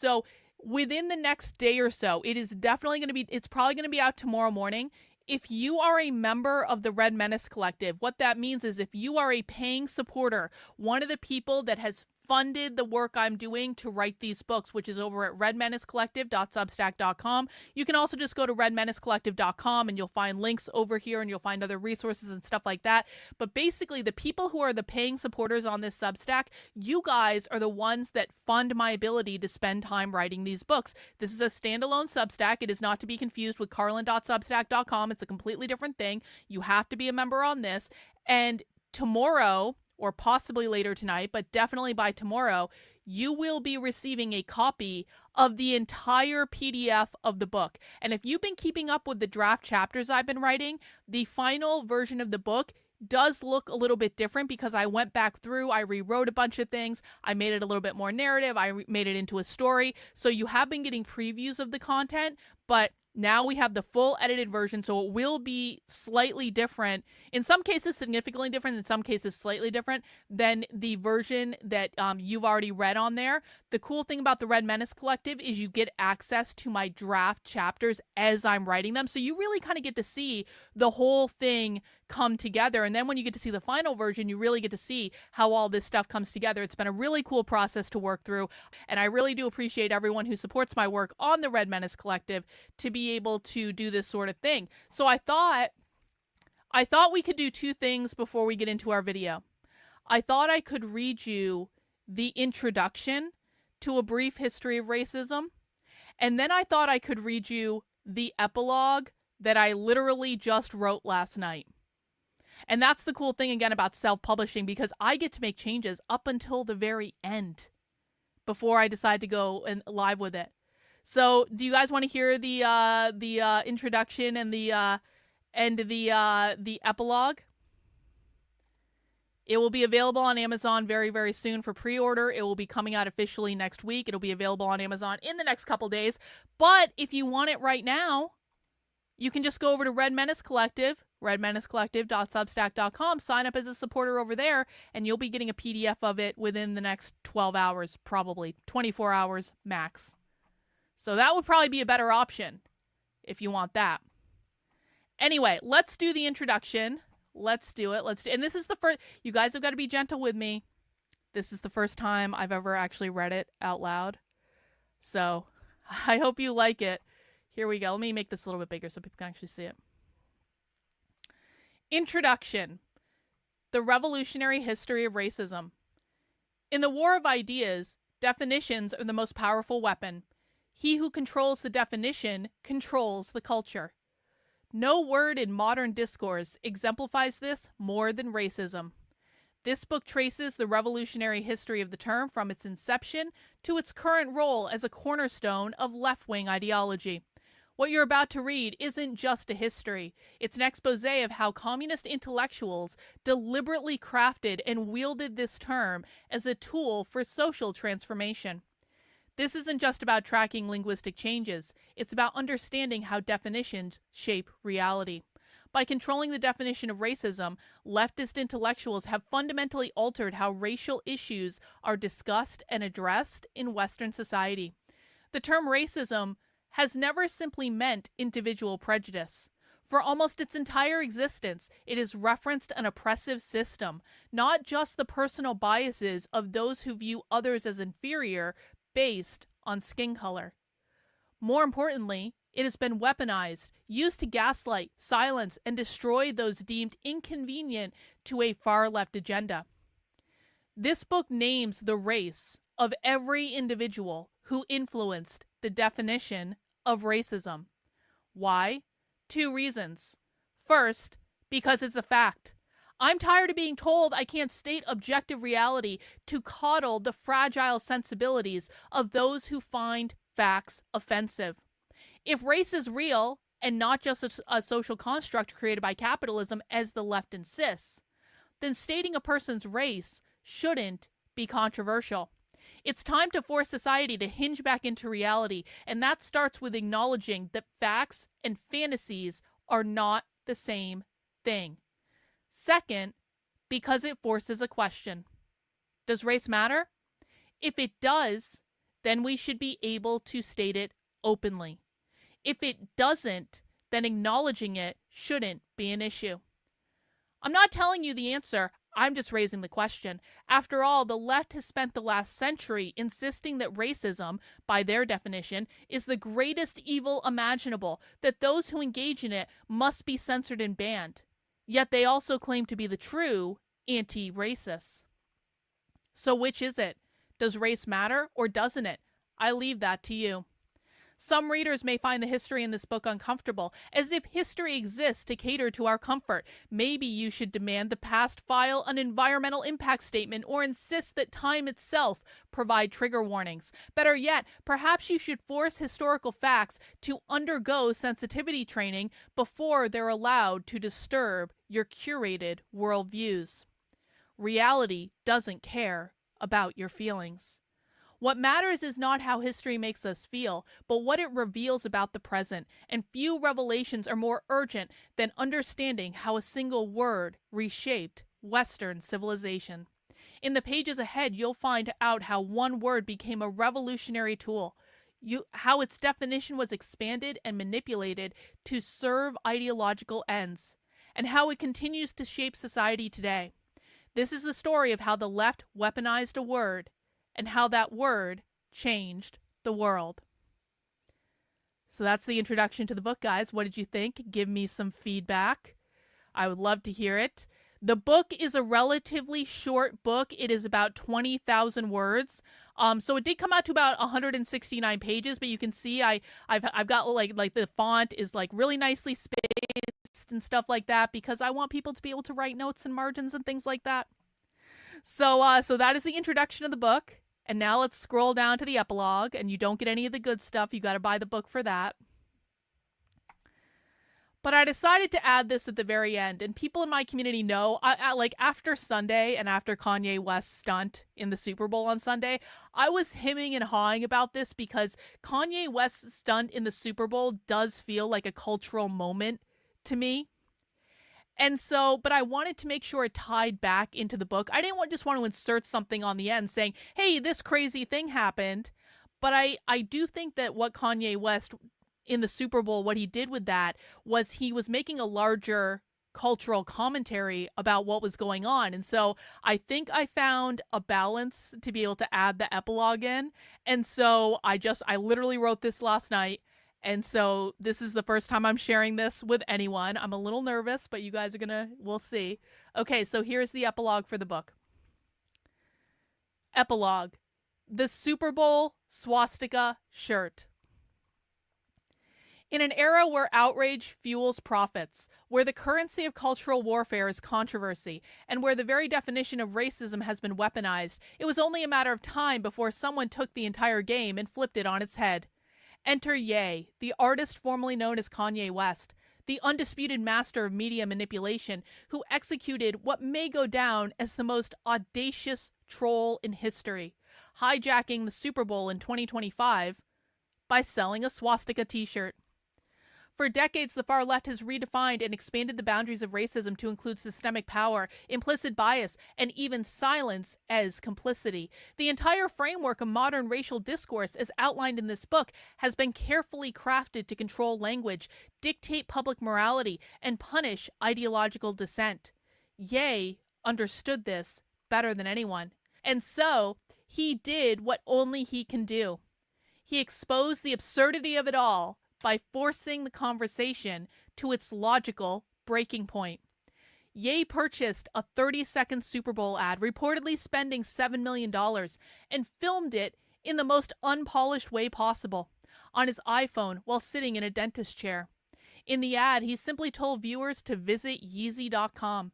So within the next day or so, it is definitely going to be, it's probably going to be out tomorrow morning. If you are a member of the Red Menace Collective, what that means is if you are a paying supporter, one of the people that has funded the work I'm doing to write these books, which is over at redmenacecollective.substack.com. You can also just go to redmenacecollective.com and you'll find links over here and you'll find other resources and stuff like that. But basically, the people who are the paying supporters on this Substack, you guys are the ones that fund my ability to spend time writing these books. This is a standalone Substack. It is not to be confused with karlyn.substack.com. It's a completely different thing. You have to be a member on this. And tomorrow, or possibly later tonight, but definitely by tomorrow, you will be receiving a copy of the entire PDF of the book. And if you've been keeping up with the draft chapters I've been writing, the final version of the book does look a little bit different because I went back through, I rewrote a bunch of things, I made it a little bit more narrative, I made it into a story. So you have been getting previews of the content, but now we have the full edited version, so it will be slightly different. In some cases, significantly different. In some cases, slightly different than the version that you've already read on there. The cool thing about the Red Menace Collective is you get access to my draft chapters as I'm writing them. So you really kind of get to see the whole thing come together. And then when you get to see the final version, you really get to see how all this stuff comes together. It's been a really cool process to work through. And I really do appreciate everyone who supports my work on the Red Menace Collective to be able to do this sort of thing. So I thought we could do two things before we get into our video. I thought I could read you the introduction to A Brief History of Racism. And then I thought I could read you the epilogue that I literally just wrote last night. And that's the cool thing, again, about self-publishing, because I get to make changes up until the very end before I decide to go and live with it. So do you guys want to hear the introduction and the epilogue? It will be available on Amazon very, very soon for pre-order. It will be coming out officially next week. It'll be available on Amazon in the next couple days. But if you want it right now, you can just go over to Red Menace Collective, redmenacecollective.substack.com, sign up as a supporter over there, and you'll be getting a PDF of it within the next 12 hours, probably 24 hours max. So that would probably be a better option if you want that. Anyway, let's do the introduction. Let's do it. And this is the first, you guys have got to be gentle with me. This is the first time I've ever actually read it out loud. So I hope you like it. Here we go. Let me make this a little bit bigger so people can actually see it. Introduction. The Revolutionary History of Racism. In the war of ideas, definitions are the most powerful weapon. He who controls the definition controls the culture. No word in modern discourse exemplifies this more than racism. This book traces the revolutionary history of the term from its inception to its current role as a cornerstone of left-wing ideology. What you're about to read isn't just a history. It's an expose of how communist intellectuals deliberately crafted and wielded this term as a tool for social transformation. This isn't just about tracking linguistic changes. It's about understanding how definitions shape reality. By controlling the definition of racism, leftist intellectuals have fundamentally altered how racial issues are discussed and addressed in Western society. The term racism has never simply meant individual prejudice. For almost its entire existence, it has referenced an oppressive system, not just the personal biases of those who view others as inferior based on skin color. More importantly, it has been weaponized, used to gaslight, silence, and destroy those deemed inconvenient to a far-left agenda. This book names the race of every individual who influenced the definition of racism. Why? 2 reasons. First, because it's a fact. I'm tired of being told I can't state objective reality to coddle the fragile sensibilities of those who find facts offensive. If race is real and not just a social construct created by capitalism as the left insists, then stating a person's race shouldn't be controversial. It's time to force society to hinge back into reality, and that starts with acknowledging that facts and fantasies are not the same thing. Second, because it forces a question. Does race matter? If it does, then we should be able to state it openly. If it doesn't, then acknowledging it shouldn't be an issue. I'm not telling you the answer, I'm just raising the question. After all, the left has spent the last century insisting that racism, by their definition, is the greatest evil imaginable, that those who engage in it must be censored and banned. Yet they also claim to be the true anti-racists. So which is it? Does race matter or doesn't it? I leave that to you. Some readers may find the history in this book uncomfortable, as if history exists to cater to our comfort. Maybe you should demand the past file an environmental impact statement or insist that time itself provide trigger warnings. Better yet, perhaps you should force historical facts to undergo sensitivity training before they're allowed to disturb your curated worldviews. Reality doesn't care about your feelings. What matters is not how history makes us feel, but what it reveals about the present, and few revelations are more urgent than understanding how a single word reshaped Western civilization. In the pages ahead, you'll find out how one word became a revolutionary tool, how its definition was expanded and manipulated to serve ideological ends, and how it continues to shape society today. This is the story of how the left weaponized a word, and how that word changed the world. So that's the introduction to the book, guys. What did you think? Give me some feedback. I would love to hear it. The book is a relatively short book. It is about 20,000 words. So it did come out to about 169 pages, but you can see I've got like the font is like really nicely spaced and stuff like that, because I want people to be able to write notes and margins and things like that. So that is the introduction of the book. And now let's scroll down to the epilogue, and you don't get any of the good stuff. You got to buy the book for that. But I decided to add this at the very end, and people in my community know, like after Sunday and after Kanye West's stunt in the Super Bowl on Sunday, I was hemming and hawing about this because Kanye West's stunt in the Super Bowl does feel like a cultural moment to me. And so, but I wanted to make sure it tied back into the book. I didn't just want to insert something on the end saying, hey, this crazy thing happened. But I do think that what Kanye West in the Super Bowl, what he did with that was he was making a larger cultural commentary about what was going on. And so I think I found a balance to be able to add the epilogue in. And so I literally wrote this last night. And so this is the first time I'm sharing this with anyone. I'm a little nervous, but you guys we'll see. Okay, so here's the epilogue for the book. Epilogue. The Super Bowl swastika shirt. In an era where outrage fuels profits, where the currency of cultural warfare is controversy, and where the very definition of racism has been weaponized, it was only a matter of time before someone took the entire game and flipped it on its head. Enter Ye, the artist formerly known as Kanye West, the undisputed master of media manipulation, who executed what may go down as the most audacious troll in history, hijacking the Super Bowl in 2025 by selling a swastika t-shirt. For decades, the far left has redefined and expanded the boundaries of racism to include systemic power, implicit bias, and even silence as complicity. The entire framework of modern racial discourse, as outlined in this book, has been carefully crafted to control language, dictate public morality, and punish ideological dissent. Ye understood this better than anyone. And so, he did what only he can do. He exposed the absurdity of it all by forcing the conversation to its logical breaking point. Ye purchased a 30-second Super Bowl ad, reportedly spending $7 million, and filmed it in the most unpolished way possible, on his iPhone while sitting in a dentist chair. In the ad, he simply told viewers to visit Yeezy.com.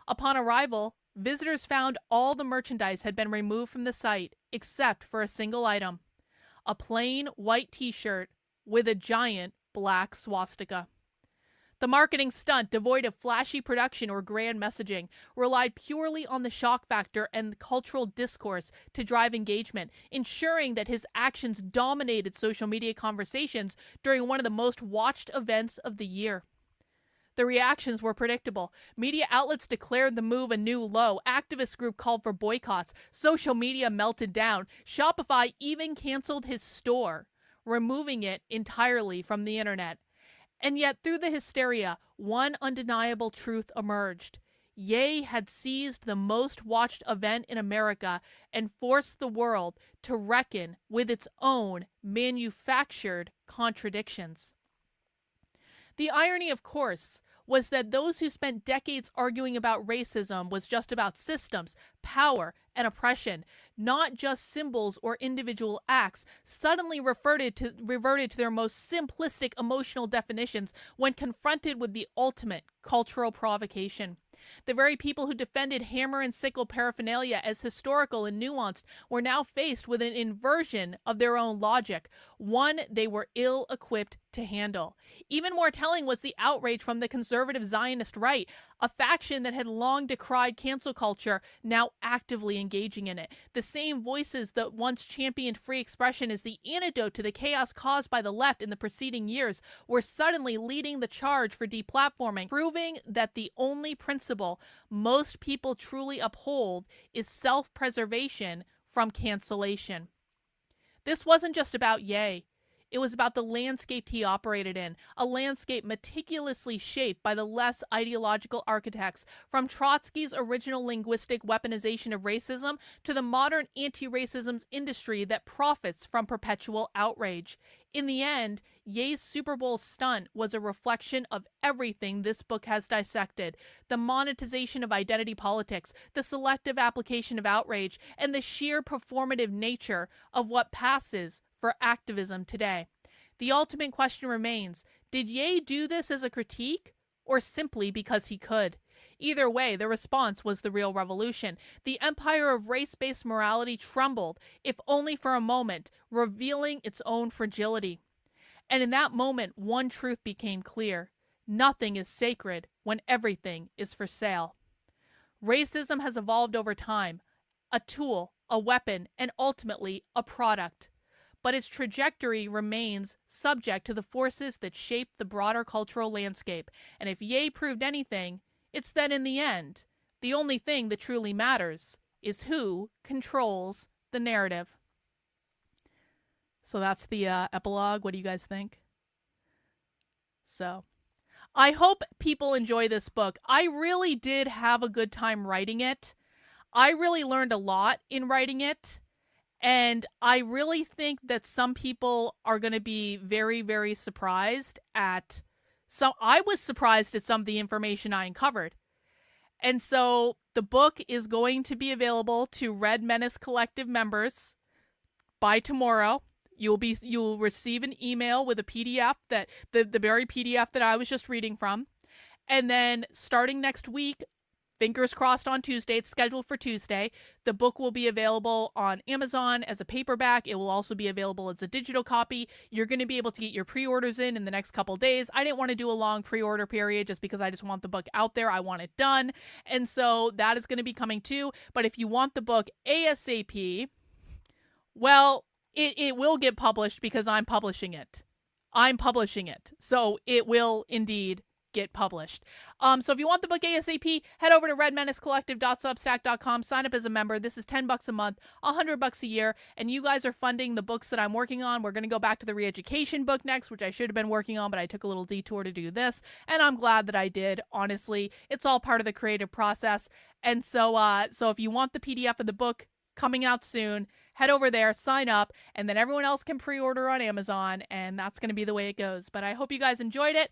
Upon arrival, visitors found all the merchandise had been removed from the site, except for a single item: a plain white t-shirt with a giant black swastika. The marketing stunt, devoid of flashy production or grand messaging, relied purely on the shock factor and the cultural discourse to drive engagement, ensuring that his actions dominated social media conversations during one of the most watched events of the year. The reactions were predictable. Media outlets declared the move a new low. Activist group called for boycotts. Social media melted down. Shopify even canceled his store, removing it entirely from the internet. And yet, through the hysteria, one undeniable truth emerged. Ye had seized the most watched event in America and forced the world to reckon with its own manufactured contradictions. The irony, of course, was that those who spent decades arguing about racism was just about systems, power, and oppression, not just symbols or individual acts, suddenly reverted to their most simplistic emotional definitions when confronted with the ultimate cultural provocation. The very people who defended hammer and sickle paraphernalia as historical and nuanced were now faced with an inversion of their own logic, one they were ill-equipped to handle. Even more telling was the outrage from the conservative Zionist right, a faction that had long decried cancel culture, now actively engaging in it. The same voices that once championed free expression as the antidote to the chaos caused by the left in the preceding years were suddenly leading the charge for deplatforming, proving that the only principle most people truly uphold is self-preservation from cancellation. This wasn't just about Ye. It was about the landscape he operated in, a landscape meticulously shaped by the less ideological architects, from Trotsky's original linguistic weaponization of racism to the modern anti-racism industry that profits from perpetual outrage. In the end, Ye's Super Bowl stunt was a reflection of everything this book has dissected: the monetization of identity politics, the selective application of outrage, and the sheer performative nature of what passes for activism today. The ultimate question remains: did Ye do this as a critique, or simply because he could? Either way, the response was the real revolution. The empire of race-based morality trembled, if only for a moment, revealing its own fragility. And in that moment, one truth became clear: nothing is sacred when everything is for sale. Racism has evolved over time, a tool, a weapon, and ultimately a product. But its trajectory remains subject to the forces that shape the broader cultural landscape. And if Ye proved anything, it's that in the end, the only thing that truly matters is who controls the narrative. So that's the epilogue. What do you guys think? So I hope people enjoy this book. I really did have a good time writing it. I really learned a lot in writing it. And I really think that some people are going to be very, very surprised at I was surprised at some of the information I uncovered. And so the book is going to be available to Red Menace Collective members by tomorrow. You'll receive an email with a PDF, that the very PDF that I was just reading from. And then starting next week, fingers crossed on Tuesday, it's scheduled for Tuesday, the book will be available on Amazon as a paperback. It will also be available as a digital copy. You're going to be able to get your pre-orders in the next couple days. I didn't want to do a long pre-order period just because I just want the book out there. I want it done. And so that is going to be coming too. But if you want the book ASAP, well, it will get published because I'm publishing it. So it will indeed get published. So if you want the book ASAP, head over to redmenacecollective.substack.com, sign up as a member. This is $10 a month, $100 a year, and you guys are funding the books that I'm working on. We're going to go back to the re-education book next, which I should have been working on, but I took a little detour to do this, and I'm glad that I did. Honestly, it's all part of the creative process. And so if you want the PDF of the book coming out soon, head over there, sign up, and then everyone else can pre-order on Amazon, and that's going to be the way it goes. But I hope you guys enjoyed it.